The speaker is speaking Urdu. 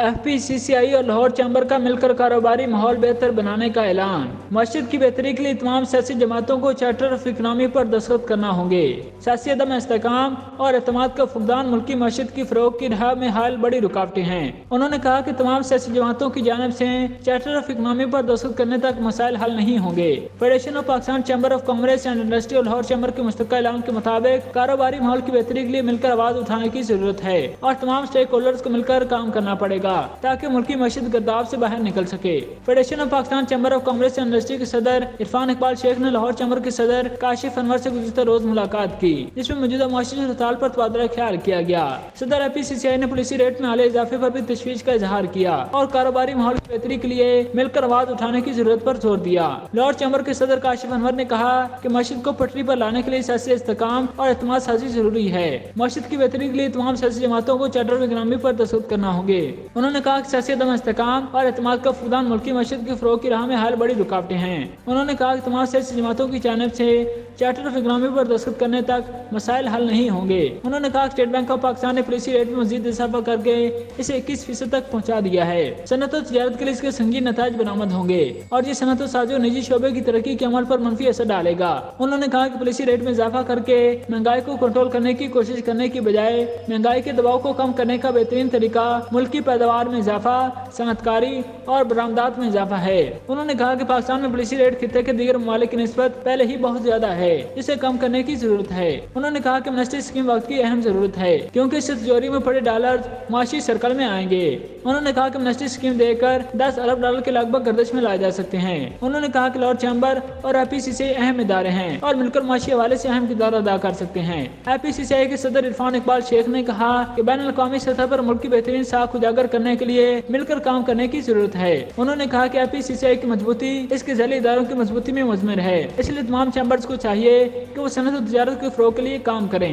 FPCCI اور لاہور چیمبر کا مل کر کاروباری ماحول بہتر بنانے کا اعلان۔ معیشت کی بہتری کے لیے تمام سیاسی جماعتوں کو چارٹر آف اکنامی پر دستخط کرنا ہوں گے۔ سیاسی عدم استحکام اور اعتماد کا فقدان ملکی معیشت کی فروغ کی راہ میں حال بڑی رکاوٹیں ہیں۔ انہوں نے کہا کہ تمام سیاسی جماعتوں کی جانب سے چارٹر آف اکنامی پر دستخط کرنے تک مسائل حل نہیں ہوں گے۔ Federation of Pakistan chamber of commerce and industry اور لاہور چیمبر کے مشترکہ اعلان کے مطابق کاروباری ماحول کی بہتری کے لیے مل کر آواز اٹھانے کی ضرورت ہے اور تمام اسٹیک ہولڈرز کو مل کر کام کرنا پڑے گا تاکہ ملکی معیشت گرداب سے باہر نکل سکے۔ Federation of Pakistan chamber of commerce and industry کے صدر عرفان اقبال شیخ نے لاہور چیمبر کے صدر کاشف انور سے گزشتہ روز ملاقات کی، جس میں موجودہ معاشی صورتحال پر تبادلہ خیال کیا گیا۔ صدر FPCCI نے پالیسی ریٹ میں حالیہ اضافے پر بھی تشویش کا اظہار کیا اور کاروباری ماحول کی بہتری کے لیے مل کر آواز اٹھانے کی ضرورت پر زور دیا۔ لاہور چیمبر کے صدر کاشف انور نے کہا کہ معیشت کو پٹری پر لانے کے لیے سیاسی استحکام اور اعتماد سازی ضروری ہے۔ معیشت کی بہتری کے لیے تمام سیاسی جماعتوں کو چارٹر آف اکنامی پر دستخط کرنا ہوں گے۔ انہوں نے کہا کہ سیاسی عدم استحکام اور اعتماد کا فقدان ملکی معیشت کی فروغ کی راہ میں حال بڑی رکاوٹیں ہیں۔ انہوں نے کہا کہ تمام سیاسی جماعتوں کی جانب سے چارٹر آف اکنامی پر دستخط کرنے تک مسائل حل نہیں ہوں گے۔ انہوں نے کہا کہ اسٹیٹ بینک آف پاکستان نے پالیسی ریٹ میں مزید اضافہ کر کے اسے 21% تک پہنچا دیا ہے۔ صنعت و تجارت کے لیے اس کے سنگین نتائج برآمد ہوں گے اور یہ صنعت و سازی اور نجی شعبے کی ترقی کے عمل پر منفی اثر ڈالے گا۔ انہوں نے کہا کہ پالیسی ریٹ میں اضافہ کر کے مہنگائی کو کنٹرول کرنے کی کوشش کرنے کی بجائے مہنگائی کے دباؤ کو کم کرنے کا بہترین طریقہ ملکی پیداوار میں اضافہ، صنعت کاری اور برآمدات میں اضافہ ہے۔ انہوں نے کہا کہ پاکستان میں پالیسی ریٹ خطے کے دیگر ممالک کی نسبت پہلے ہی بہت زیادہ ہے، اسے کم کرنے کی ضرورت ہے۔ انہوں نے کہا کہ امنسٹی اسکیم وقت کی اہم ضرورت ہے کیونکہ اس سے تجوری میں پڑے ڈالرز معاشی سرکل میں آئیں گے۔ انہوں نے کہا کہ امنسٹی اسکیم دے کر 10 ارب ڈالر کے لگ بھگ گردش میں لائے جا سکتے ہیں۔ انہوں نے کہا کہ لاہور چیمبر اور FPCCI اہم ادارے ہیں اور مل کر معاشی حوالے سے اہم کردار ادا کر سکتے ہیں۔ FPCCI کے صدر عرفان اقبال شیخ نے کہا کہ بین الاقوامی سطح پر ملک کی بہترین ساکھ اجاگر کرنے کے لیے مل کر کام کرنے کی ضرورت ہے۔ انہوں نے کہا کہ FPCCI کی مضبوطی اس کے ذیلی اداروں کی مضبوطی میں مضمر ہے، اس لیے تمام چیمبرز کو چاہیے کہ وہ صنعت و تجارت کے فروغ کے لیے کام کریں۔